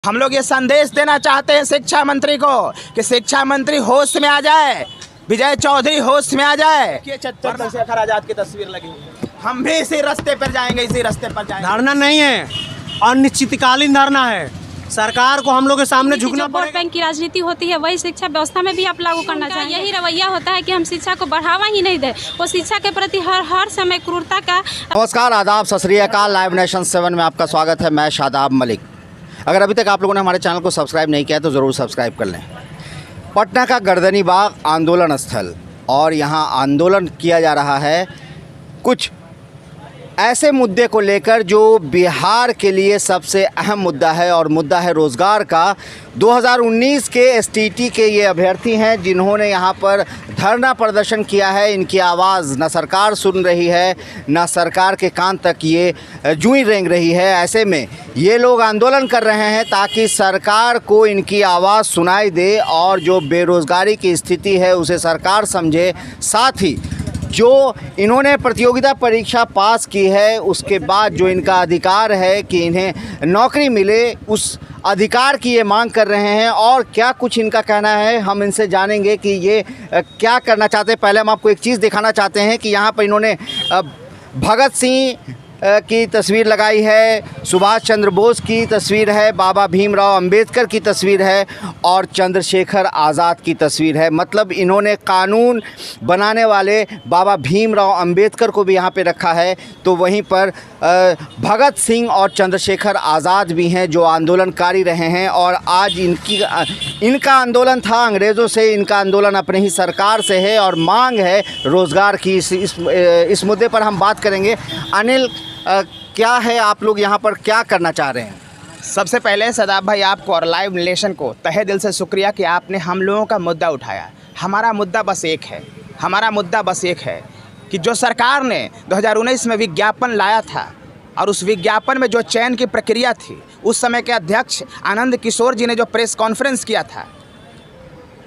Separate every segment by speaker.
Speaker 1: हम लोग ये संदेश देना चाहते हैं शिक्षा मंत्री को कि शिक्षा मंत्री होश में आ जाए, विजय चौधरी होश में आ जाए। चंद्रशेखर आजाद की तस्वीर लगी हुई है, हम भी इसी रास्ते पर जाएंगे, इसी रास्ते पर जाएंगे।
Speaker 2: धरना नहीं है, अनिश्चितकालीन धरना है। सरकार को हम लोग के सामने झुकना
Speaker 3: वोट बैंक की राजनीति होती है, वही शिक्षा व्यवस्था में भी आप लागू करना चाहिए। यही रवैया होता है कि हम शिक्षा को बढ़ावा ही नहीं दें, वो शिक्षा के प्रति हर समय क्रूरता का।
Speaker 4: नमस्कार, आदाब, सत श्री अकाल। लाइव नेशन 7 में आपका स्वागत है। मैं शादाब मलिक। अगर अभी तक आप लोगों ने हमारे चैनल को सब्सक्राइब नहीं किया तो ज़रूर सब्सक्राइब कर लें। पटना का गर्दनी बाग आंदोलन स्थल, और यहाँ आंदोलन किया जा रहा है कुछ ऐसे मुद्दे को लेकर जो बिहार के लिए सबसे अहम मुद्दा है, और मुद्दा है रोज़गार का। 2019 के एसटीटी के ये अभ्यर्थी हैं जिन्होंने यहाँ पर धरना प्रदर्शन किया है। इनकी आवाज़ न सरकार सुन रही है, न सरकार के कान तक ये जूं रेंग रही है। ऐसे में ये लोग आंदोलन कर रहे हैं ताकि सरकार को इनकी आवाज़ सुनाई दे और जो बेरोज़गारी की स्थिति है उसे सरकार समझे। साथ ही जो इन्होंने प्रतियोगिता परीक्षा पास की है उसके बाद जो इनका अधिकार है कि इन्हें नौकरी मिले, उस अधिकार की ये मांग कर रहे हैं। और क्या कुछ इनका कहना है हम इनसे जानेंगे कि ये क्या करना चाहते हैं। पहले हम आपको एक चीज़ दिखाना चाहते हैं कि यहाँ पर इन्होंने भगत सिंह की तस्वीर लगाई है, सुभाष चंद्र बोस की तस्वीर है, बाबा भीमराव अंबेडकर की तस्वीर है और चंद्रशेखर आज़ाद की तस्वीर है। मतलब इन्होंने कानून बनाने वाले बाबा भीमराव अंबेडकर को भी यहाँ पे रखा है। तो वहीं पर भगत सिंह और चंद्रशेखर आज़ाद भी हैं जो आंदोलनकारी रहे हैं। और आज इनका आंदोलन था अंग्रेज़ों से, इनका आंदोलन अपने ही सरकार से है और मांग है रोज़गार की। इस मुद्दे पर हम बात करेंगे। अनिल, क्या है, आप लोग यहाँ पर क्या करना चाह रहे हैं?
Speaker 1: सबसे पहले सदाब भाई आपको और लाइव नेशन को तहे दिल से शुक्रिया कि आपने हम लोगों का मुद्दा उठाया। हमारा मुद्दा बस एक है, हमारा मुद्दा बस एक है कि जो सरकार ने 2019 में विज्ञापन लाया था और उस विज्ञापन में जो चयन की प्रक्रिया थी, उस समय के अध्यक्ष आनंद किशोर जी ने जो प्रेस कॉन्फ्रेंस किया था,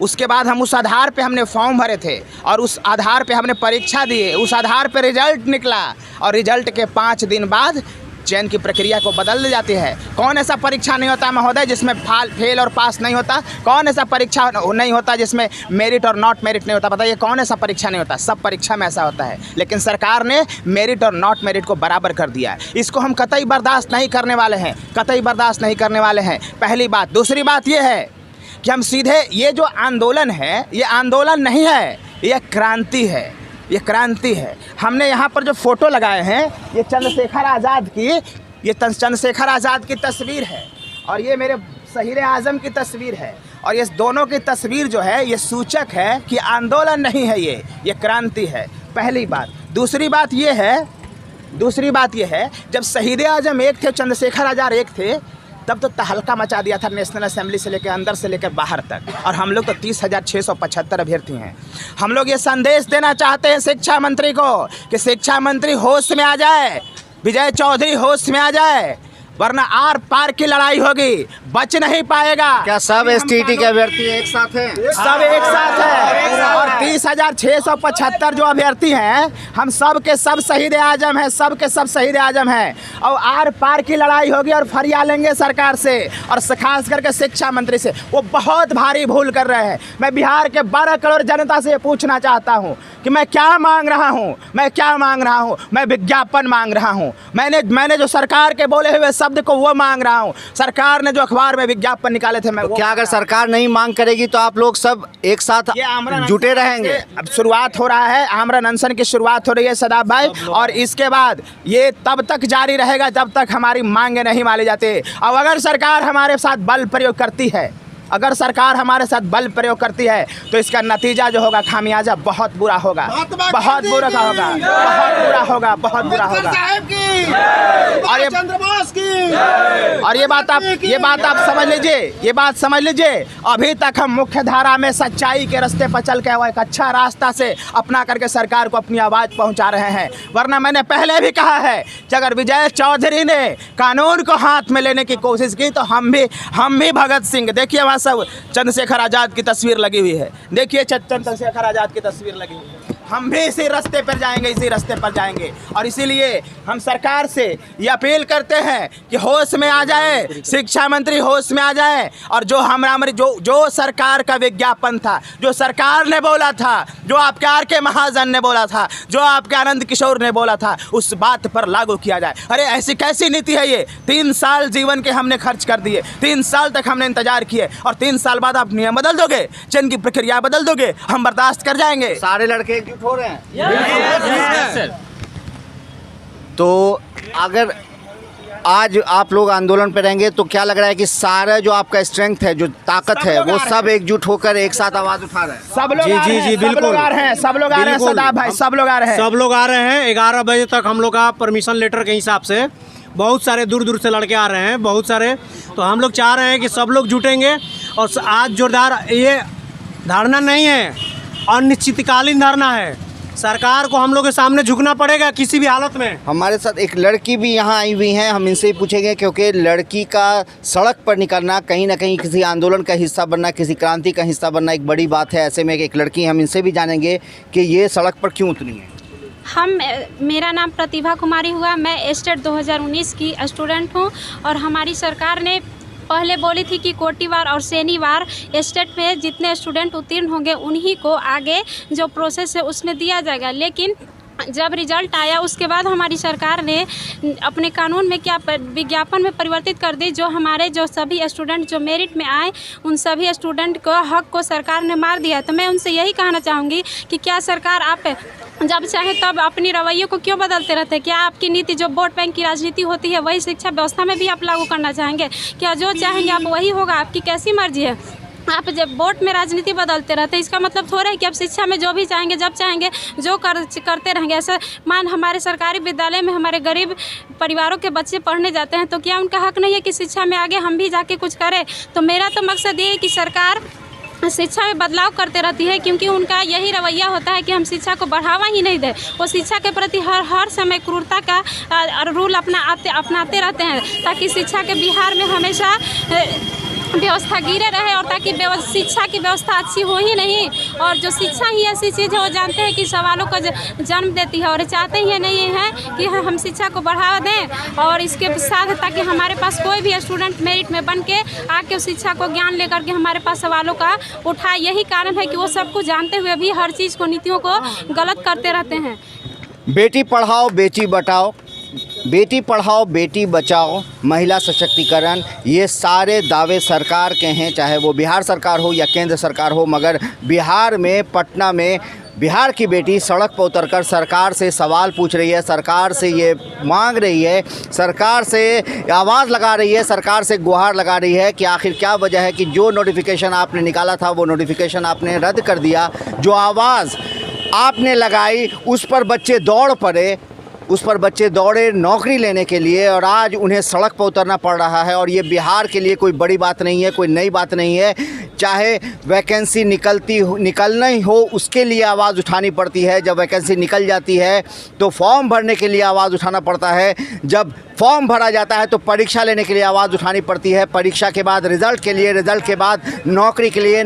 Speaker 1: उसके बाद हम उस आधार पे हमने फॉर्म भरे थे और उस आधार पे हमने परीक्षा दिए, उस आधार पे रिजल्ट निकला और रिजल्ट के 5 दिन बाद चयन की प्रक्रिया को बदल दी जाती है। कौन ऐसा परीक्षा नहीं होता महोदय जिसमें फेल और पास नहीं होता? कौन ऐसा परीक्षा नहीं होता जिसमें मेरिट और नॉट मेरिट नहीं होता? बताइए, कौन ऐसा परीक्षा नहीं होता? सब परीक्षा में ऐसा होता है। लेकिन सरकार ने मेरिट और नॉट मेरिट को बराबर कर दिया है। इसको हम कतई बर्दाश्त नहीं करने वाले हैं, कतई बर्दाश्त नहीं करने वाले हैं। पहली बात। दूसरी बात ये है कि हम सीधे, ये जो आंदोलन है ये आंदोलन नहीं है, ये क्रांति है, ये क्रांति है। हमने यहाँ पर जो फ़ोटो लगाए हैं ये चंद्रशेखर आज़ाद की, ये चंद्रशेखर आज़ाद की तस्वीर है और ये मेरे शहीद आज़म की तस्वीर है। और ये दोनों की तस्वीर जो है ये सूचक है कि आंदोलन नहीं है, ये क्रांति है। पहली बात। दूसरी बात ये है जब शहीद आज़म एक थे, चंद्रशेखर आज़ाद एक थे, तब तो तहलका मचा दिया था नेशनल असेंबली से लेकर अंदर से लेकर बाहर तक। और हम लोग तो 30,675 अभ्यर्थी हैं। हम लोग ये संदेश देना चाहते हैं शिक्षा मंत्री को कि शिक्षा मंत्री होश में आ जाए, विजय चौधरी होश में आ जाए, वरना आर पार की लड़ाई होगी, बच नहीं पाएगा।
Speaker 4: क्या सब एसटीटी के अभ्यर्थी एक साथ हैं?
Speaker 1: सब एक साथ हैं और 30,675 जो अभ्यर्थी हैं हम सब के सब शहीद आजम हैं, सब के सब शहीद आजम हैं। और आर पार की लड़ाई होगी और फरिया लेंगे सरकार से और खास करके शिक्षा मंत्री से। वो बहुत भारी भूल कर रहे हैं। मैं बिहार के 12 करोड़ जनता से ये पूछना चाहता हूँ कि मैं क्या मांग रहा हूँ, मैं क्या मांग रहा हूँ? मैं विज्ञापन मांग रहा हूँ। मैंने जो सरकार के बोले हुए शब्द को वो मांग रहा हूँ। सरकार ने जो अखबार में विज्ञापन निकाले थे, मैं
Speaker 4: क्या अगर सरकार नहीं मांग करेगी तो आप लोग सब एक साथ जुटे रहेंगे?
Speaker 1: अब शुरुआत हो रहा है, आमरण अनशन की शुरुआत हो रही है सदाब भाई, और इसके बाद ये तब तक जारी रहेगा जब तक हमारी मांगे नहीं मानी जाती। अब अगर सरकार हमारे साथ बल प्रयोग करती है, अगर सरकार हमारे साथ बल प्रयोग करती है तो इसका नतीजा जो होगा, खामियाजा बहुत बुरा होगा, बहुत बुरा होगा, बहुत बुरा होगा, बहुत बुरा होगा। और ये बात आप समझ लीजिए, ये बात समझ लीजिए। अभी तक हम मुख्य धारा में सच्चाई के रास्ते पर चल के वो एक अच्छा रास्ता से अपना करके सरकार को अपनी आवाज़ पहुंचा रहे हैं। वरना मैंने पहले भी कहा है कि अगर विजय चौधरी ने कानून को हाथ में लेने की कोशिश की तो हम भी भगत सिंह, देखिए सब चंद्रशेखर आज़ाद की तस्वीर लगी हुई है, देखिए चंद्रशेखर आज़ाद की तस्वीर लगी हुई है। हम भी इसी रास्ते पर जाएंगे, इसी रास्ते पर जाएंगे। और इसीलिए हम सरकार से ये अपील करते हैं कि होश में आ जाए, शिक्षा मंत्री होश में आ जाए। और जो हमारी जो सरकार का विज्ञापन था, जो सरकार ने बोला था, जो आपके R.K. महाजन ने बोला था, जो आपके आनंद किशोर ने बोला था, उस बात पर लागू किया जाए। अरे ऐसी कैसी नीति है ये? 3 साल जीवन के हमने खर्च कर दिए, 3 साल तक हमने इंतजार किए, और 3 साल बाद आप नियम बदल दोगे, चयन की प्रक्रिया बदल दोगे? हम बर्दाश्त कर जाएंगे।
Speaker 4: सारे लड़के एकजुट हो रहे हैं। तो अगर आज आप लोग आंदोलन पे रहेंगे तो क्या लग रहा है कि सारा जो आपका स्ट्रेंथ है, जो ताकत है, वो सब एकजुट होकर एक साथ आवाज उठा रहे हैं?
Speaker 1: सब लोग
Speaker 2: जी,
Speaker 1: सब लोग आ रहे हैं, सब लोग आ रहे हैं सदाब भाई, सब लोग आ रहे हैं।
Speaker 2: सब लोग आ रहे हैं। 11 बजे तक हम लोग का परमिशन लेटर के हिसाब से बहुत सारे दूर दूर से लड़के आ रहे हैं, बहुत सारे। तो हम लोग चाह रहे हैं कि सब लोग जुटेंगे। और आज जोरदार ये धरना नहीं है, अनिश्चितकालीन धरना है। सरकार को हम लोग के सामने झुकना पड़ेगा किसी भी हालत में।
Speaker 4: हमारे साथ एक लड़की भी यहाँ आई हुई हैं, हम इनसे ही पूछेंगे, क्योंकि लड़की का सड़क पर निकलना, कहीं ना कहीं किसी आंदोलन का हिस्सा बनना, किसी क्रांति का हिस्सा बनना एक बड़ी बात है। ऐसे में एक लड़की, हम इनसे भी जानेंगे कि ये सड़क पर क्यों उतरी है।
Speaker 3: मेरा नाम प्रतिभा कुमारी हुआ। मैं एस्टेट 2019 की स्टूडेंट हूँ। और हमारी सरकार ने पहले बोली थी कि कोटिवार और शनिवार एस्टेट में जितने स्टूडेंट उत्तीर्ण होंगे उन्हीं को आगे जो प्रोसेस है उसमें दिया जाएगा। लेकिन जब रिजल्ट आया उसके बाद हमारी सरकार ने अपने कानून में क्या विज्ञापन में परिवर्तित कर दी, जो हमारे जो सभी स्टूडेंट जो मेरिट में आए उन सभी स्टूडेंट को हक को सरकार ने मार दिया। तो मैं उनसे यही कहना चाहूँगी कि क्या सरकार आप जब चाहे तब अपनी रवैयों को क्यों बदलते रहते हैं? क्या आपकी नीति जो वोट बैंक की राजनीति होती है वही शिक्षा व्यवस्था में भी आप लागू करना चाहेंगे? क्या जो चाहेंगे आप वही होगा? आपकी कैसी मर्जी है? आप जब वोट में राजनीति बदलते रहते हैं, इसका मतलब थोड़ा है कि आप शिक्षा में जो भी चाहेंगे, जब चाहेंगे जो करते रहेंगे। ऐसा मान हमारे सरकारी विद्यालय में हमारे गरीब परिवारों के बच्चे पढ़ने जाते हैं, तो क्या उनका हक नहीं है कि शिक्षा में आगे हम भी जाके कुछ करें? तो मेरा तो मकसद ये है कि सरकार शिक्षा में बदलाव करते रहती है, क्योंकि उनका यही रवैया होता है कि हम शिक्षा को बढ़ावा ही नहीं दें। वो शिक्षा के प्रति हर समय क्रूरता का रूल अपनाते रहते हैं, ताकि शिक्षा के बिहार में हमेशा व्यवस्था गिरे रहे, और ताकि शिक्षा की व्यवस्था अच्छी हो ही नहीं। और जो शिक्षा ही ऐसी चीज़ है, वो जानते हैं कि सवालों को जन्म देती है, और चाहते ही नहीं हैं कि हम शिक्षा को बढ़ावा दें। और इसके साथ ताकि हमारे पास कोई भी स्टूडेंट मेरिट में बन के आके शिक्षा को ज्ञान लेकर के हमारे पास सवालों का उठाए। यही कारण है कि वो सब कुछ जानते हुए भी हर चीज़ को, नीतियों को गलत करते रहते हैं।
Speaker 4: बेटी पढ़ाओ बेटी बचाओ, बेटी पढ़ाओ बेटी बचाओ, महिला सशक्तिकरण, ये सारे दावे सरकार के हैं, चाहे वो बिहार सरकार हो या केंद्र सरकार हो। मगर बिहार में, पटना में बिहार की बेटी सड़क पर उतरकर सरकार से सवाल पूछ रही है, सरकार से ये मांग रही है, सरकार से आवाज़ लगा रही है, सरकार से गुहार लगा रही है कि आखिर क्या वजह है कि जो नोटिफिकेशन आपने निकाला था वो नोटिफिकेशन आपने रद्द कर दिया। जो आवाज़ आपने लगाई उस पर बच्चे दौड़ पड़े, उस पर बच्चे दौड़े नौकरी लेने के लिए, और आज उन्हें सड़क पर उतरना पड़ रहा है। और ये बिहार के लिए कोई बड़ी बात नहीं है, कोई नई बात नहीं है। चाहे वैकेंसी निकलना ही हो, उसके लिए आवाज़ उठानी पड़ती है। जब वैकेंसी निकल जाती है तो फॉर्म भरने के लिए आवाज़ उठाना पड़ता है। जब फॉर्म भरा जाता है तो परीक्षा लेने के लिए आवाज़ उठानी पड़ती है। परीक्षा के बाद रिज़ल्ट के लिए, रिज़ल्ट के बाद नौकरी के लिए,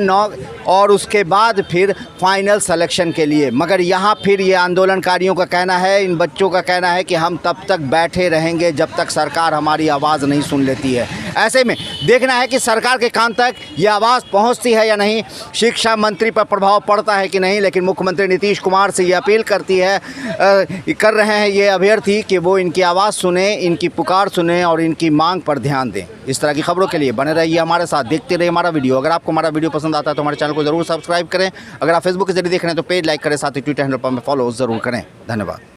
Speaker 4: और उसके बाद फिर फाइनल सिलेक्शन के लिए। मगर यहाँ फिर ये आंदोलनकारियों का कहना है, इन बच्चों का कहना है कि हम तब तक बैठे रहेंगे जब तक सरकार हमारी आवाज़ नहीं सुन लेती है। ऐसे में देखना है कि सरकार के कान तक ये आवाज़ पहुँचती है या नहीं, शिक्षा मंत्री पर प्रभाव पड़ता है कि नहीं। लेकिन मुख्यमंत्री नीतीश कुमार से ये अपील कर रहे हैं ये अभ्यर्थी कि वो इनकी आवाज़ सुने, इनकी पुकार सुने और इनकी मांग पर ध्यान दें। इस तरह की खबरों के लिए बने रहिए हमारे साथ, देखते रहिए हमारा वीडियो। अगर आपको हमारा वीडियो पसंद आता है तो हमारे चैनल को ज़रूर सब्सक्राइब करें। अगर आप फेसबुक के जरिए देख रहे हैं तो पेज लाइक करें, साथ ही ट्विटर हैंडल पर हमें फॉलो ज़रूर करें। धन्यवाद।